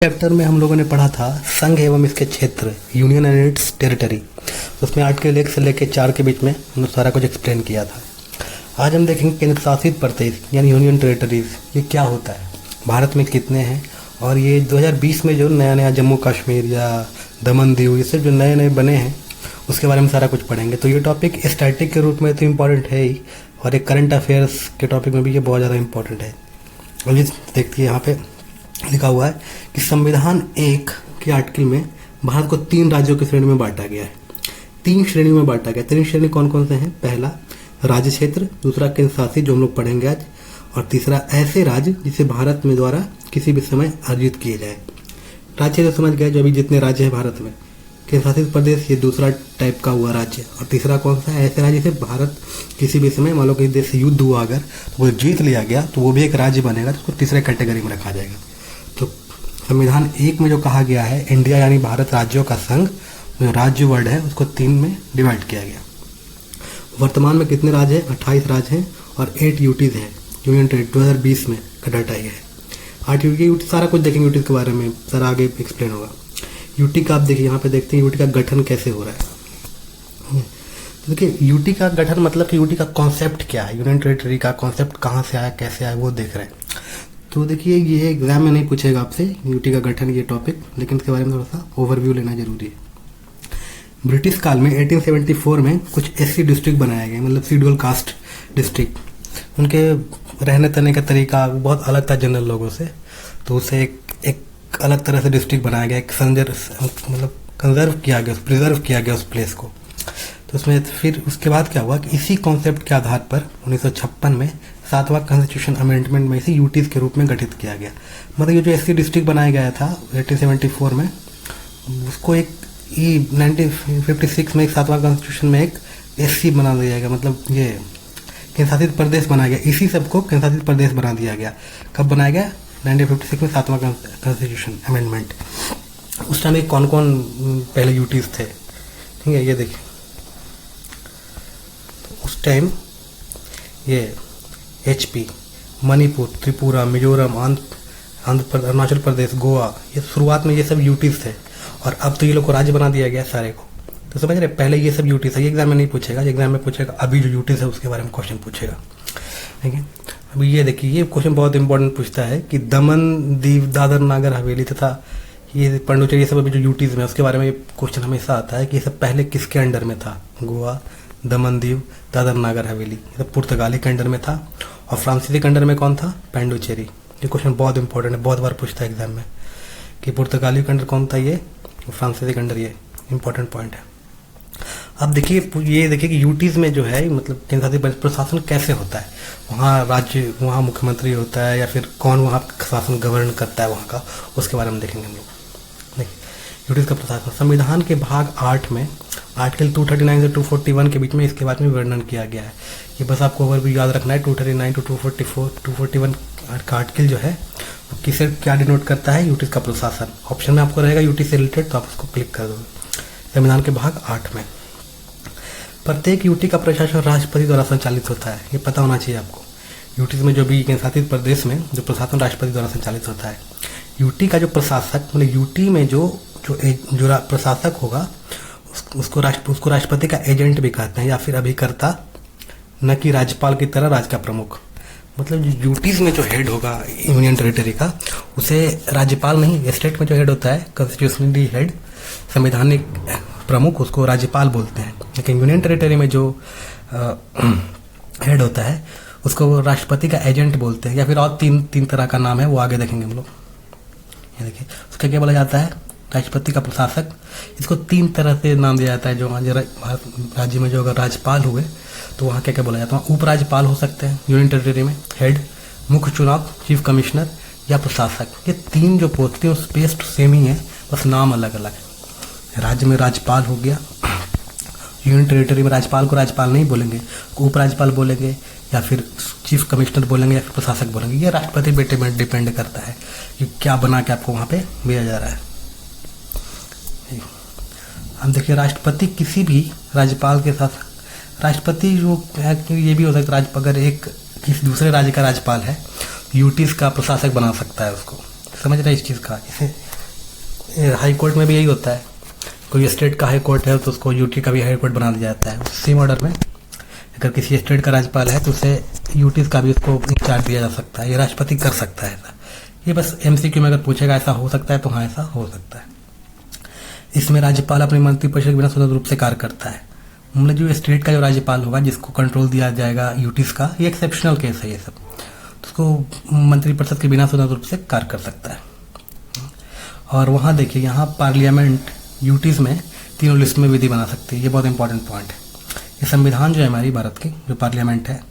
Chapter में हम लोगों ने पढ़ा था संघ एवं इसके क्षेत्र, यूनियन एंड इट्स टेरिटरी। उसमें आर्टिकल 1 से लेकर 4 के बीच में हमने सारा कुछ एक्सप्लेन किया था। आज हम देखेंगे केंद्र शासित प्रदेश यानी यूनियन टेरिटरीज, ये क्या होता है, भारत में कितने हैं, और ये 2020 में जो नया नया जम्मू कश्मीर या दमन दीव ये सब जो नए नए बने हैं उसके बारे में सारा कुछ पढ़ेंगे। तो ये टॉपिक स्टैटिक के रूप में तो इम्पॉर्टेंट है ही, और एक करंट अफेयर्स के टॉपिक में भी ये बहुत ज़्यादा इम्पॉर्टेंट है। और ये देखिए यहाँ पे लिखा हुआ है कि संविधान 1 के आर्टिकल में भारत को 3 राज्यों की श्रेणी में बांटा गया है। 3 श्रेणियों में बांटा गया। 3 श्रेणी कौन कौन से हैं? पहला राज्य क्षेत्र, दूसरा केंद्र शासित जो हम लोग पढ़ेंगे आज, और तीसरा ऐसे राज्य जिसे भारत में द्वारा किसी भी समय अर्जित किए जाए। राज्य क्षेत्र समझ गए, जो अभी जितने राज्य है भारत में। केंद्र शासित प्रदेश ये दूसरा टाइप का हुआ राज्य, और तीसरा कौन सा है? ऐसे राज्य से भारत किसी भी समय, मान लो कि देश से युद्ध हुआ अगर तो वो जीत लिया गया तो वो भी एक राज्य बनेगा, तो उसको तीसरे कैटेगरी में रखा जाएगा। तो संविधान 1 में जो कहा गया है इंडिया यानी भारत राज्यों का संघ, जो राज्य वर्ड है उसको 3 में डिवाइड किया गया। वर्तमान में कितने राज्य हैं? 28 राज्य हैं और 8 यूटीज हैं। यूनियन टेरिटरी 2020 में का डाटा ये है। 8 यूटी, सारा कुछ देखेंगे यूटी के बारे में, सारा आगे एक्सप्लेन होगा। यूटी का आप देखिए, यहाँ पे देखते हैं यूटी का गठन कैसे हो रहा है। तो देखिए यूटी का गठन मतलब कि यूटी का कॉन्सेप्ट क्या है, यूनियन टेरिटरी का कॉन्सेप्ट कहाँ से आया, कैसे आया, वो देख रहे हैं। तो देखिए ये एग्जाम में नहीं पूछेगा आपसे यूटी का गठन ये टॉपिक, लेकिन इसके बारे में थोड़ा सा ओवरव्यू लेना जरूरी है। ब्रिटिश काल में 1874 में कुछ एससी डिस्ट्रिक्ट बनाए गए, मतलब शेड्यूल कास्ट डिस्ट्रिक्ट। उनके रहने तहने का तरीका बहुत अलग था जनरल लोगों से, तो उसे एक अलग तरह से डिस्ट्रिक्ट बनाया गया, एक मतलब कंजर्व किया गया, प्रिजर्व किया गया उस प्लेस को। तो उसमें फिर उसके बाद क्या हुआ कि इसी कॉन्सेप्ट के आधार पर 1956 में 7वां कॉन्स्टिट्यूशन अमेंडमेंट में इसे यूटीज के रूप में गठित किया गया। मतलब ये जो एससी डिस्ट्रिक्ट बनाया गया था 1874 में, उसको एक 1956 में 7वां कॉन्स्टिट्यूशन में एक एससी बना दिया गया, मतलब ये केंद्र शासित प्रदेश बनाया गया। इसी सबको केंद्र शासित प्रदेश बना दिया गया। कब बनाया गया? 1956 में 7वां कॉन्स्टिट्यूशन अमेंडमेंट। उस टाइम कौन कौन पहले यूटीज थे, ठीक है, ये देखिए। उस टाइम ये एचपी, मणिपुर, त्रिपुरा, मिजोरम, अरुणाचल प्रदेश, गोवा, ये शुरुआत में ये सब यूटीज थे, और अब तो ये लोग को राज्य बना दिया गया सारे को। तो समझ रहे, पहले ये सब यूटीज है। ये एग्जाम में नहीं पूछेगा, एग्जाम में पूछेगा अभी जो यूटीज है उसके बारे में क्वेश्चन पूछेगा, ठीक है। अभी ये देखिए, ये क्वेश्चन बहुत इंपॉर्टेंट पूछता है कि दमन, दीव, दादर, नागर हवेली तथा ये पांडुचेरी, ये सब अभी जो यूटीज में उसके बारे में क्वेश्चन हमेशा आता है कि ये सब पहले किसके अंडर में था? गोवा, दमन दीव, दादर नागर हवेली, ये सब पुर्तगाली के अंडर में था। और फ्रांसीसी के अंडर में कौन था? पांडुचेरी। ये क्वेश्चन बहुत इंपॉर्टेंट है, बहुत बार पूछता है एग्जाम में कि पुर्तगाली के अंडर कौन था, ये फ्रांसीसी के अंडर, ये इंपॉर्टेंट पॉइंट है। अब देखिए, ये देखिए कि यूटीज में जो है मतलब केंद्र शासित प्रशासन कैसे होता है, वहाँ राज्य, वहाँ मुख्यमंत्री होता है या फिर कौन वहाँ शासन गवर्न करता है वहाँ का, उसके बारे में देखेंगे हम लोग। देखिए यूटीज का प्रशासन संविधान के भाग 8 में आर्टिकल 239 से 241 के बीच में इसके बारे में वर्णन किया गया है। ये बस आपको ओवरव्यू याद रखना है। 239 टू 241 का आर्टिकल जो है किसे क्या डिनोट करता है? यूटीज का प्रशासन। ऑप्शन में आपको रहेगा यूटी से रिलेटेड, तो आप उसको क्लिक कर दोगे। संविधान के भाग 8 में प्रत्येक यूटी का प्रशासन राष्ट्रपति द्वारा संचालित होता है। ये पता होना चाहिए आपको। यूटी में जो भी केंद्र शासित प्रदेश में जो प्रशासन राष्ट्रपति द्वारा संचालित होता है। यूटी का जो प्रशासक, मतलब यूटी में जो प्रशासक होगा उसको राष्ट्रपति का एजेंट भी कहते हैं या फिर अभिकर्ता, न कि राज्यपाल की तरह राज्य का प्रमुख। मतलब यूटीज में जो हेड होगा यूनियन टेरिटरी का, उसे राज्यपाल नहीं, स्टेट में जो हेड होता है कॉन्स्टिट्यूशनली हेड, संवैधानिक प्रमुख, उसको राज्यपाल बोलते हैं। लेकिन यूनियन टेरिटरी में जो हेड होता है उसको राष्ट्रपति का एजेंट बोलते हैं, या फिर और तीन तरह का नाम है, वो आगे देखेंगे हम लोग। ये देखिए उसका क्या बोला जाता है? राष्ट्रपति का प्रशासक। इसको 3 तरह से नाम दिया जाता है। जो राज्य में जो अगर राज्यपाल हुए तो वहाँ क्या क्या बोला जाता है? उपराज्यपाल हो सकते हैं यूनियन टेरिटरी में, हेड, मुख्य चुनाव, चीफ कमिश्नर या प्रशासक। ये 3 जो पोस्ट हैं स्पेस सेम ही है, बस नाम अलग अलग है। राज्य में राज्यपाल हो गया, यूनियन टेरिटरी में राज्यपाल को राज्यपाल नहीं बोलेंगे, उपराज्यपाल बोलेंगे, या फिर चीफ कमिश्नर बोलेंगे, या फिर प्रशासक बोलेंगे। ये राष्ट्रपति बेटे में डिपेंड करता है कि क्या बना के आपको वहाँ पे भेजा जा रहा है। हम देखिए राष्ट्रपति किसी भी राज्यपाल के साथ, राष्ट्रपति जो है ये भी हो सकता है, अगर एक किसी दूसरे राज्य का राज्यपाल है यूटीज का प्रशासक बना सकता है उसको। समझ रहे हैं इस चीज़ का? इसे हाई कोर्ट में भी यही होता है, कोई स्टेट का हाई कोर्ट है तो उसको यूटी का भी हाई कोर्ट बना दिया जाता है। सेम ऑर्डर में अगर किसी स्टेट का राज्यपाल है तो उसे यूटी का भी उसको इंचार्ज दिया जा सकता है, ये राष्ट्रपति कर सकता है ऐसा। ये बस एमसीक्यू में अगर पूछेगा ऐसा हो सकता है तो हाँ ऐसा हो सकता है। इसमें राज्यपाल अपने मंत्रिपरिषद के बिना स्वतंत्र रूप से कार्य करता है। मतलब जो स्टेट का जो राज्यपाल होगा जिसको कंट्रोल दिया जाएगा यूटीज का, ये एक्सेप्शनल केस है ये सब, तो उसको मंत्रिपरिषद के बिना स्वतंत्र रूप से कार्य कर सकता है। और वहाँ देखिए यहाँ पार्लियामेंट यूटीज में तीनों लिस्ट में विधि बना सकती है, ये बहुत इंपॉर्टेंट पॉइंट है। ये संविधान जो है हमारी भारत की जो पार्लियामेंट है,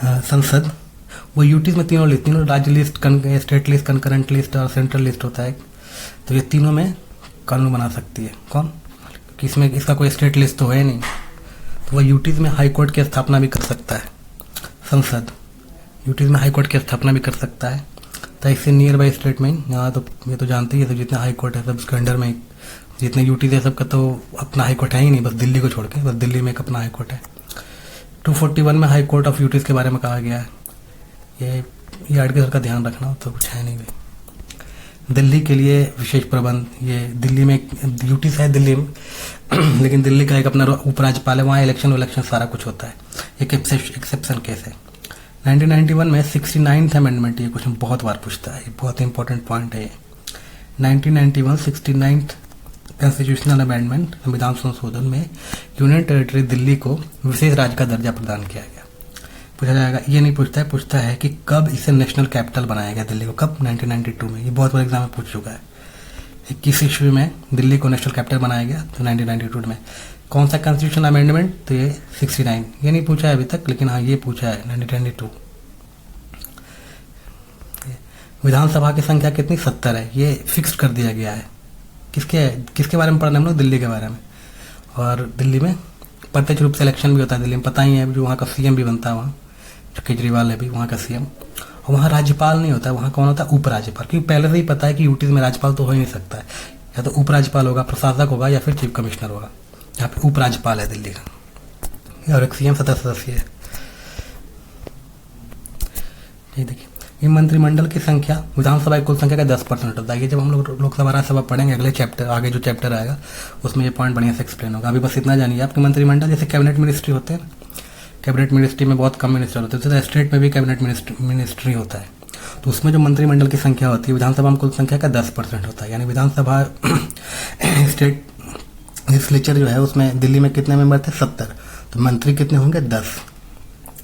संसद, वो यूटीज में तीनों राज्य list, state list, concurrent list और सेंट्रल लिस्ट होता है, तो ये तीनों में कानून बना सकती है। कौन? कि इसमें इसका कोई स्टेट लिस्ट तो है नहीं, तो वह यूटीज में हाई कोर्ट की स्थापना भी कर सकता है। संसद यूटीज में हाई कोर्ट की स्थापना भी कर सकता है, तो इससे नियर बाई स्टेट में यहाँ तो ये तो जानते ही है, तो जितने हाई कोर्ट है सब उसके अंडर में, जितने यूटीज है सबका तो अपना हाई कोर्ट है ही नहीं, बस दिल्ली को छोड़ के, बस दिल्ली में एक अपना हाई कोर्ट है। 241 में हाई कोर्ट ऑफ यूटीज के बारे में कहा गया है। ये आर्टिकल का ध्यान रखना तो कुछ है नहीं भाई। दिल्ली के लिए विशेष प्रबंध, ये दिल्ली में यूटीज है दिल्ली में लेकिन दिल्ली का एक अपना उपराज्यपाल है, वहाँ इलेक्शन सारा कुछ होता है, एक एक्सेप्शन केस है। 1991 में 69th अमेंडमेंट, ये क्वेश्चन बहुत बार पूछता है, ये बहुत इंपॉर्टेंट पॉइंट है। 1991 69th कॉन्स्टिट्यूशनल अमेंडमेंट, संविधान संशोधन में यूनियन टेरिटरी दिल्ली को विशेष राज्य का दर्जा प्रदान किया गया। पूछा जाएगा, ये नहीं पूछता है कि कब इसे नेशनल कैपिटल बनाया गया दिल्ली को, कब? 1992 में। ये बहुत बार एग्जाम में पूछ चुका है। 21 ईस्वी में दिल्ली को नेशनल कैपिटल बनाया गया, तो 1992 में। कौन सा कॉन्स्टिट्यूशन अमेंडमेंट? तो ये 69। ये नहीं पूछा है अभी तक, लेकिन हाँ ये पूछा है 1922। विधानसभा की संख्या कितनी? 70 है, ये फिक्स कर दिया गया है। किसके बारे में पढ़ना हम लोग? दिल्ली के बारे में। और दिल्ली में प्रत्यक्ष रूप से इलेक्शन भी होता है, दिल्ली में पता ही है, जो वहाँ का सीएम भी बनता है, वहाँ जो केजरीवाल है भी वहाँ का सीएम। और वहाँ राज्यपाल नहीं होता है, वहाँ कौन होता है? उपराज्यपाल। क्योंकि पहले से ही पता है कि यूटीज में राज्यपाल तो हो ही नहीं सकता है, या तो उपराज्यपाल होगा, प्रशासक होगा, या फिर चीफ कमिश्नर होगा। यहाँ पे उपराज्यपाल है दिल्ली का, और एक सीएम सदस्य है। ये देखिए, ये मंत्रिमंडल की संख्या विधानसभा की कुल संख्या का 10% होता है। ये जब हम लोग लोकसभा राज्यसभा पढ़ेंगे अगले चैप्टर, आगे जो चैप्टर आएगा उसमें ये पॉइंट बढ़िया से एक्सप्लेन होगा। अभी बस इतना जानिए, आपके मंत्रिमंडल जैसे कैबिनेट मिनिस्ट्री होते हैं, कैबिनेट मिनिस्ट्री में बहुत कम मिनिस्टर होते हैं, तो स्टेट में भी कैबिनेट मिनिस्ट्री होता है, तो उसमें जो मंत्रिमंडल की संख्या होती है विधानसभा में कुल संख्या का 10% होता है। यानी विधानसभा स्टेट लेजिस्लेचर जो है उसमें दिल्ली में कितने मेंबर थे? 70, तो मंत्री कितने होंगे? 10,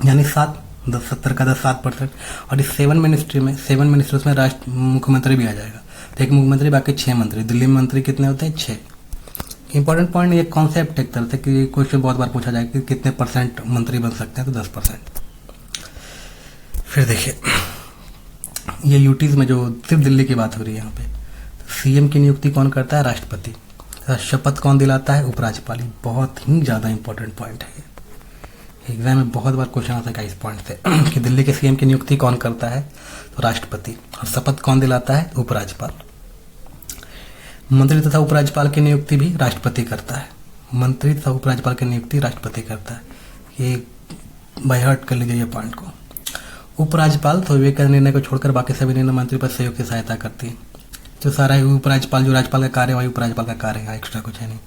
यानी 70 का 10 7%। और इस 7 मिनिस्टर्स में राष्ट्र मुख्यमंत्री भी आ जाएगा, तो एक मुख्यमंत्री बाकी 6 मंत्री। दिल्ली में मंत्री कितने होते हैं? 6। इंपॉर्टेंट पॉइंट, ये कॉन्सेप्ट एक तरह से कि क्वेश्चन बहुत बार पूछा जाए कि कितने परसेंट मंत्री बन सकते हैं, तो 10%। फिर देखिए, ये यूटीज में जो सिर्फ दिल्ली की बात हो रही है यहाँ पे, सीएम की नियुक्ति कौन करता है? राष्ट्रपति। शपथ कौन दिलाता है? उपराज्यपाल। बहुत ही ज़्यादा इंपॉर्टेंट पॉइंट है ये, एग्जाम में बहुत बार क्वेश्चन आता है इस पॉइंट से कि दिल्ली के सीएम की नियुक्ति कौन करता है? तो राष्ट्रपति। और शपथ कौन दिलाता है? उपराज्यपाल। मंत्री तथा उपराज्यपाल की नियुक्ति भी राष्ट्रपति करता है। मंत्री तथा उपराज्यपाल की नियुक्ति राष्ट्रपति करता है। ये बाय हार्ट कर लीजिए ये पॉइंट को। उपराज्यपाल तो विवेक के निर्णय को छोड़कर बाकी सभी निर्णय मंत्री पर सहयोग की सहायता करती है। जो सारा उपराज्यपाल, जो राज्यपाल का कार्य है वही उपराज्यपाल का कार्य है, एक्स्ट्रा कुछ है नहीं।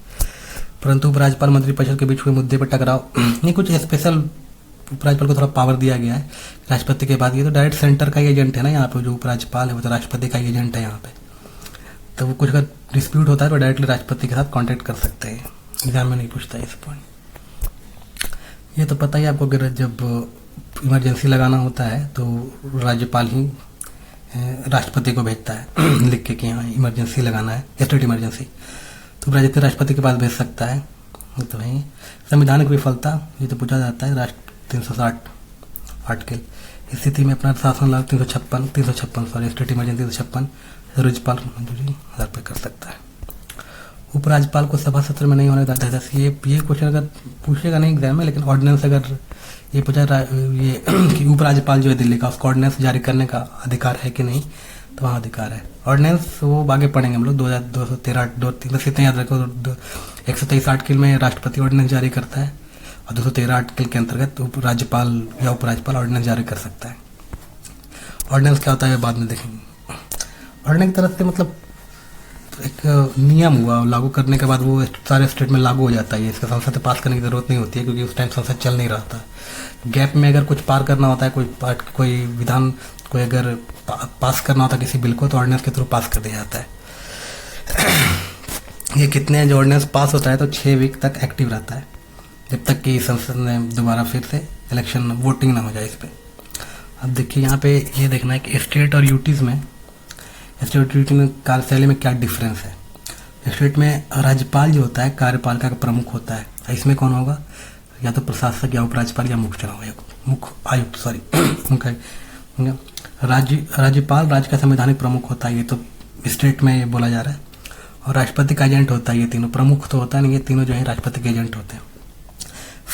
परंतु उपराज्यपाल मंत्रिपरिषद के बीच हुए मुद्दे पर टकराव, नहीं कुछ स्पेशल उपराज्यपाल को थोड़ा पावर दिया गया है राष्ट्रपति के बाद। ये तो डायरेक्ट सेंटर का एजेंट है ना यहाँ पे, जो उपराज्यपाल है वो तो राष्ट्रपति का एजेंट है यहाँ पे, तो वो कुछ अगर डिस्प्यूट होता है तो डायरेक्टली राष्ट्रपति के साथ कांटेक्ट कर सकते हैं। एग्जाम में नहीं पूछता है इस पॉइंट। ये तो पता ही आपको, अगर जब इमरजेंसी लगाना होता है तो राज्यपाल ही राष्ट्रपति को भेजता है लिख के कि हाँ इमरजेंसी लगाना है, स्टेट इमरजेंसी, तो राज्य राष्ट्रपति के पास भेज सकता है। तो वही संविधानिक विफलता, ये तो पूछा जाता है राष्ट्र 360 आर्टिकल स्थिति में अपना शासन लाभ 356 स्टेट इमरजेंसी 356 राज्यपाल मंजूरी आधार पर कर सकता है। उपराज्यपाल को सभा सत्र में नहीं होने देता है। ये क्वेश्चन अगर पूछेगा नहीं एग्जाम में, लेकिन ऑर्डिनेंस अगर ये पूछा ये कि उपराज्यपाल जो है दिल्ली का, उसको ऑर्डिनेंस जारी करने का अधिकार है कि नहीं, तो वहाँ अधिकार है। ऑर्डिनेंस वो आगे पढ़ेंगे हम लोग 2213 बस इतना याद रखो। 123 आर्टिकल में राष्ट्रपति ऑर्डिनेंस जारी करता है, और 213 आर्टिकल के अंतर्गत राज्यपाल या उपराज्यपाल ऑर्डिनेंस जारी कर सकता है। ऑर्डिनेंस क्या होता है बाद में देखेंगे। ऑर्डिनेंस की तरफ से मतलब एक नियम हुआ, लागू करने के बाद वो सारे स्टेट में लागू हो जाता है। इसका संसद से पास करने की जरूरत नहीं होती है, क्योंकि उस टाइम संसद चल नहीं रहा था। गैप में अगर कुछ पार करना होता है, कोई विधान कोई अगर पास करना होता है किसी बिल को, तो ऑर्डिनेंस के थ्रू पास कर दिया जाता है। ये कितने जो ऑर्डिनेंस पास होता है तो 6 वीक तक एक्टिव रहता है, जब तक कि संसद में दोबारा फिर से इलेक्शन वोटिंग ना हो जाए इस पर। अब देखिए यहाँ पे ये देखना है कि स्टेट और यूटीज़ में कार्यशैली में क्या डिफरेंस है। स्टेट में राज्यपाल जो होता है कार्यपालिका का प्रमुख होता है, इसमें कौन होगा, या तो प्रशासक या उपराज्यपाल या मुख्य चुनाव आयुक्त, मुख्य आयुक्त सॉरी मुख्य। राज्यपाल राज्य का संवैधानिक प्रमुख होता है, ये तो स्टेट में ये बोला जा रहा है। और राष्ट्रपति का एजेंट होता है, ये तीनों प्रमुख तो होता है नहीं, ये तीनों जो है राष्ट्रपति के एजेंट होते हैं।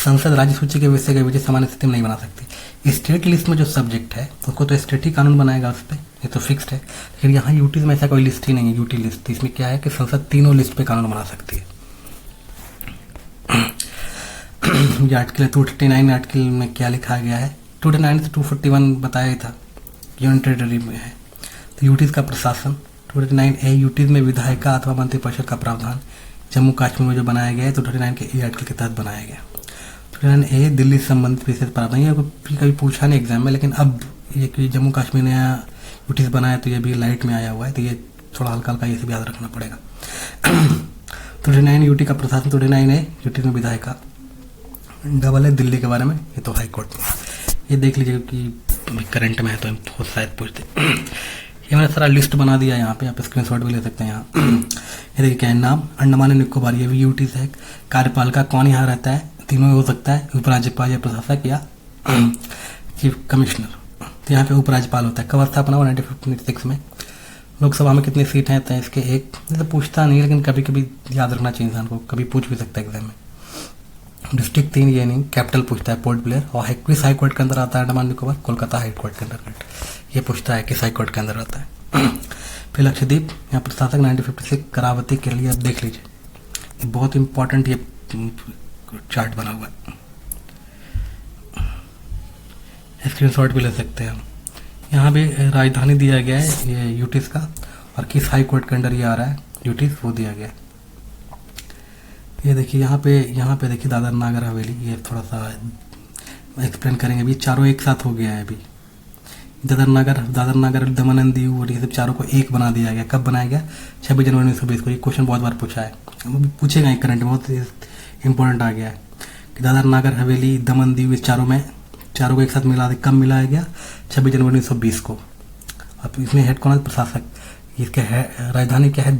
संसद राज्य सूची के विषय के विजय सामान्य स्थिति में नहीं बना सकती। स्टेट लिस्ट में जो सब्जेक्ट है उसको तो स्टेट ही कानून बनाएगा उस पर, ये तो फिक्स्ड है। लेकिन यहाँ यूटीज में ऐसा कोई लिस्ट ही नहीं है, यूटी लिस्ट। इसमें क्या है कि संसद तीनों लिस्ट पे कानून बना सकती है। ये आर्टिकल 239 आर्टिकल में क्या लिखा गया है, 239 से 241 बताया था, यूनियन टेरिटरी में है। तो यूटीज का प्रशासन 239A यूटीज में विधायिका अथवा मंत्रिपरिषद का प्रावधान जम्मू कश्मीर में जो बनाया गया है 239 के आर्टिकल के तहत बनाया गया। 239A दिल्ली से संबंधित विशेष प्रावधान, ये कभी पूछा नहीं एग्जाम में, लेकिन अब ये कि जम्मू कश्मीर ने यूटीज बनाया तो ये भी लाइट में आया हुआ है, तो ये थोड़ा हल्का हल्का ये सब याद रखना पड़ेगा। 239 यूटी का प्रशासन, 239A यूटीज में विधायिका, डबल है दिल्ली के बारे में, ये तो हाई कोर्ट में। ये देख लीजिए कि करंट में है तो बहुत शायद पूछते। ये मैंने सारा लिस्ट बना दिया यहाँ पे, आप स्क्रीनशॉट भी ले सकते हैं यहाँ। ये देखिए क्या है, नाम अंडमान एंड निकोबार, ये भी यूटी से है। कार्यपालिका कौन यहाँ रहता है, तीनों हो सकता है, उपराज्यपाल या प्रशासक या चीफ कमिश्नर। तो यहाँ पे उपराज्यपाल होता है। कब स्थापना हुआ 1956 में। लोकसभा में कितनी सीट हैं, तो इसके एक, तो पूछता नहीं लेकिन कभी कभी याद रखना चाहिए इंसान को, कभी पूछ भी सकता है एग्जाम में। डिस्ट्रिक्ट 3 ये नहीं, कैपिटल पूछता है पोर्ट ब्लेयर। और किस हाई कोर्ट के अंदर आता है अंडमान निकोबार, कोलकाता हाई कोर्ट के अंदर। ये पूछता है किस हाई कोर्ट के अंदर आता है। फिर लक्षद्वीप, यहाँ प्रशासक 1956 करावती के लिए। अब देख लीजिए, ये बहुत इंपॉर्टेंट ये चार्ट बना हुआ है, स्क्रीनशॉट भी ले सकते हैं हम। यहाँ भी राजधानी दिया गया है ये यूटीज का, और किस हाई कोर्ट के अंडर ये आ रहा है यूटीज, वो दिया गया है। ये देखिए यहाँ पे देखिए दादर नागर हवेली, ये थोड़ा सा एक्सप्लेन करेंगे। अभी चारों एक साथ हो गया है। अभी दादर नागर दमन एंड दीव और ये सब चारों को एक बना दिया गया। कब बनाया गया, 26 जनवरी 1920 को। ये क्वेश्चन बहुत बार पूछा है, पूछेगा ही करंट में, बहुत इंपॉर्टेंट आ गया है कि दादर नागर हवेली दमन दीव इस चारों को एक साथ मिला, कब मिलाया गया, 26 जनवरी 1920 को। अब इसमें हेड कौन है, प्रशासक। इसके राजधानी क्या है,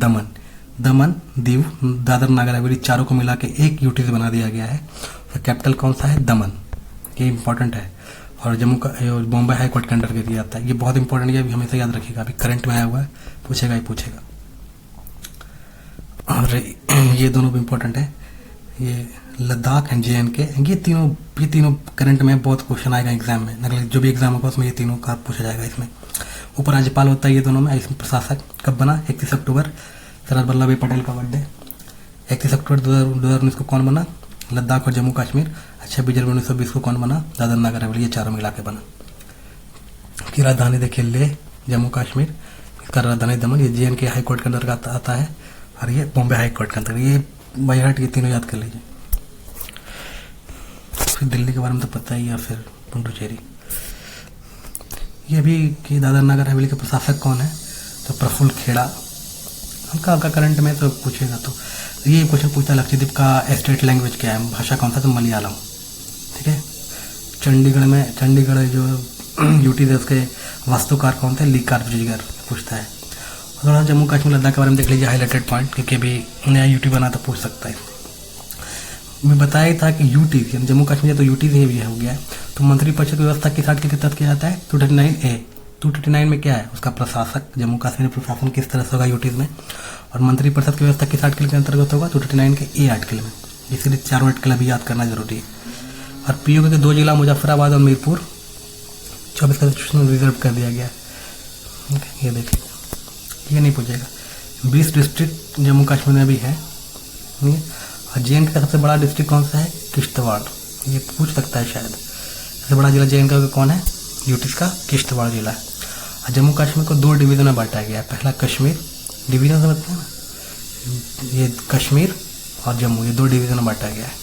दमन दीव दादर नागर हवेली चारों को मिला के एक यूटी से बना दिया गया है। तो कैपिटल कौन सा है, दमन, ये इंपॉर्टेंट है। और जम्मू का बॉम्बे हाई कोर्ट के अंडर दिया जाता है। ये बहुत इंपॉर्टेंट है, अभी हमेशा याद रखिएगा, अभी करंट में आया हुआ है, पूछेगा ही पूछेगा। और ये दोनों भी इंपॉर्टेंट है, ये लद्दाख एंड JNK, ये तीनों करंट में बहुत क्वेश्चन आएगा एग्जाम में। अगले जो भी एग्जाम होगा उसमें ये तीनों का पूछा जाएगा। इसमें उपराज्यपाल होता है ये दोनों में। इसमें प्रशासक कब बना, 31 अक्टूबर, सरदार वल्लभ भाई पटेल का बर्थडे। 31 अक्टूबर 2019 को कौन बना, लद्दाख और जम्मू कश्मीर। 26 जनवरी 1920 को कौन बना, दादर नागर हवेली, ये चारों मिला के बना। की राजधानी देखिए लेह जम्मू कश्मीर, इसका राजधानी दमन। ये JNK हाई कोर्ट के अंदर आता है, और ये बॉम्बे हाई कोर्ट के अंदर। ये बाई हार्ट ये तीनों याद कर लीजिए। फिर दिल्ली के बारे में तो पता ही है, फिर पुडुचेरी। ये भी कि दादर नागर हवेली के प्रशासक कौन है, तो प्रफुल्ल खेड़ा। हल्का करंट में तो पूछेगा। तो ये क्वेश्चन पूछता है लक्षद्वीप का स्टेट लैंग्वेज क्या है, भाषा कौन सा, तो मलयालम। ठीक है। चंडीगढ़ जो यूटी है उसके वास्तुकार कौन थे, ली कार्बुजिगर पूछता है। थोड़ा जम्मू कश्मीर लद्दाख के बारे में देख लीजिए, हाईलाइटेड पॉइंट, क्योंकि अभी नया यूटी बना तो पूछ सकता है। मैं बताया ही था कि यूटी जम्मू कश्मीर तो यूटी से भी हो गया है। तो मंत्रिपरिषद व्यवस्था किस आर्टिकल के तहत किया जाता है, 239A। 239 में क्या है, उसका प्रशासक, जम्मू कश्मीर प्रशासन किस तरह से होगा यूटीज में। और मंत्रिपरिषद की व्यवस्था किस आर्टिकल के अंतर्गत होगा, 239 के A आर्टिकल में। इसलिए चारों आर्टिकल अभी याद करना जरूरी है। और POK के 2 जिला मुजफ्फराबाद और मीरपुर 24 का रिजर्व कर दिया गया है। ये देखिए, ये नहीं पूछेगा। 20 डिस्ट्रिक्ट जम्मू कश्मीर में भी है। और JNK का सबसे बड़ा डिस्ट्रिक्ट कौन सा है, किश्तवाड़। ये पूछ सकता है शायद, सबसे बड़ा जिला JNK का कौन है, यूटीज का किश्तवाड़ जिला है। और जम्मू कश्मीर को 2 डिवीजन में बांटा गया है। पहला कश्मीर डिवीजन समझते हैं ना, ये कश्मीर और जम्मू, ये 2 डिवीज़न में बांटा गया है।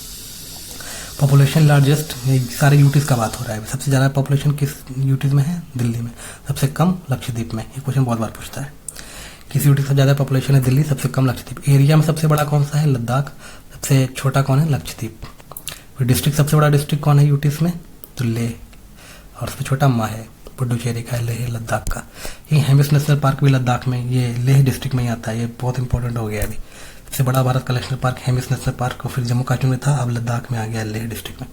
पॉपुलेशन लार्जेस्ट, ये सारे यूटीज़ का बात हो रहा है। सबसे ज़्यादा पॉपुलेशन किस यूटीज़ में है? दिल्ली में। सबसे कम लक्षद्वीप में। ये क्वेश्चन बहुत बार पूछता है। किस यूटी सबसे ज़्यादा पॉपुलेशन है? दिल्ली। सबसे कम लक्षद्वीप। एरिया में सबसे बड़ा कौन सा है? लद्दाख। सबसे छोटा कौन है? लक्षद्वीप। फिर डिस्ट्रिक्ट, सबसे बड़ा डिस्ट्रिक्ट कौन है यूटीज़ में? तो लेह। और सबसे छोटा माहे, पुडुचेरी का है, लेह लद्दाख का। ये हेमिस नेशनल पार्क भी लद्दाख में, ये लेह डिस्ट्रिक्ट में ही आता है। ये बहुत इंपॉर्टेंट हो गया अभी। सबसे बड़ा भारत का national park Hemis national park, और फिर जम्मू कश्मीर में था, अब लद्दाख में आ गया, लेह डिस्ट्रिक्ट में।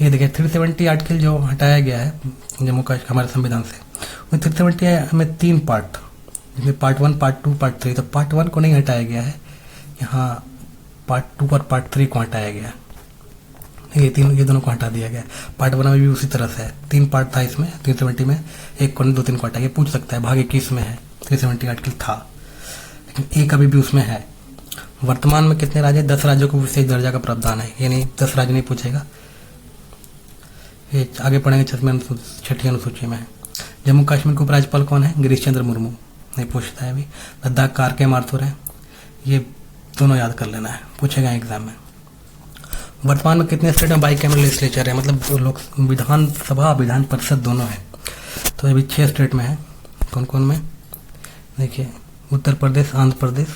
ये देखिए 370 आर्टिकल जो हटाया गया है जम्मू कश्मीर हमारे संविधान से, वो 370 में 3 पार्ट, जिसमें पार्ट 1, पार्ट 2, पार्ट 3। तो पार्ट 1 को नहीं हटाया गया है, यहाँ पार्ट 2 और पार्ट 3 को हटाया गया। ये दोनों को हटा दिया गया। पार्ट 1 में भी उसी तरह से है, 3 पार्ट था इसमें 370 में, 1 को 2, 3 को हटा। ये पूछ सकता है भाग 21 में है 370 आर्टिकल था, लेकिन एक अभी भी उसमें है। वर्तमान में कितने राज्य? 10 राज्यों को विशेष दर्जा का प्रावधान है। ये नहीं 10 राज्य नहीं पूछेगा, ये आगे पढ़ेंगे 6ठी अनुसूची में है। जम्मू कश्मीर के उपराज्यपाल कौन है? गिरीश चंद्र मुर्मू। नहीं पूछता है अभी। लद्दाख का RK माथुर है। ये दोनों याद कर लेना है, पूछेगा एग्जाम में। वर्तमान में कितने स्टेट में बाईकैमरल लेजिस्लेचर है? मतलब लोग विधानसभा विधान परिषद दोनों है। तो अभी 6 स्टेट में है। कौन कौन में? देखिए उत्तर प्रदेश, आंध्र प्रदेश,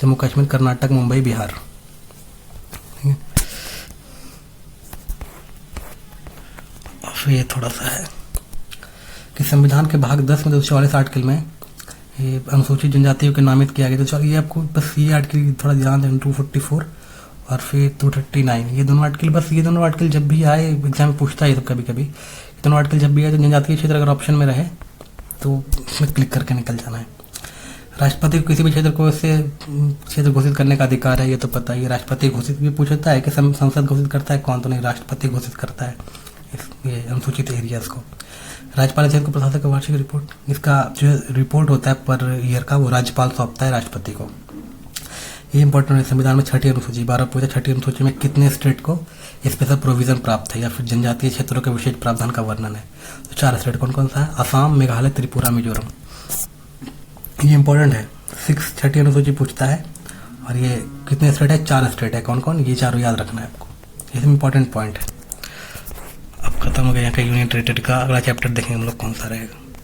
जम्मू कश्मीर, कर्नाटक, मुंबई, बिहार। ठीक है, और फिर ये थोड़ा सा है कि संविधान के भाग 10 में 244 आर्टिकल में ये अनुसूचित जनजातियों के नामित किया गया। तो ये आपको बस ये आर्टिकल थोड़ा ध्यान दें, 244 और फिर 239, ये दोनों आर्टिकल, बस ये दोनों आर्टिकल जब भी आए एग्जाम में पूछता है तो कभी कभी ये दोनों आर्टिकल जब भी आए तो जनजातीय क्षेत्र अगर ऑप्शन में रहे तो इसमें क्लिक करके निकल जाना है। राष्ट्रपति को किसी भी क्षेत्र को ऐसे क्षेत्र घोषित करने का अधिकार है, ये तो पता ही है। राष्ट्रपति घोषित भी पूछता है कि संसद घोषित करता है कौन? तो नहीं, राष्ट्रपति घोषित करता है ये अनुसूचित एरियाज को। राज्यपाल क्षेत्र को प्रशासक का वार्षिक रिपोर्ट, इसका जो रिपोर्ट होता है पर ईयर का, वो राज्यपाल सौंपता है राष्ट्रपति को। ये इंपॉर्टेंट है। संविधान में 6ठी अनुसूची 12 पूछा, 6ठी अनुसूची में कितने स्टेट को स्पेशल प्रोविजन प्राप्त है या फिर जनजातीय क्षेत्रों के विशेष प्रावधान का वर्णन है? तो 4 स्टेट कौन कौन सा है? असम, मेघालय, त्रिपुरा, मिजोरम। ये इंपॉर्टेंट है, 6ठी अनुसूची पूछता है। और ये कितने स्टेट है? 4 स्टेट है। कौन कौन? ये चारों याद रखना है आपको, इसमें इंपॉर्टेंट पॉइंट है। अब खत्म हो गया यहाँ का यूनियन टेरिटरी का। अगला चैप्टर देखेंगे हम लोग कौन सा रहेगा।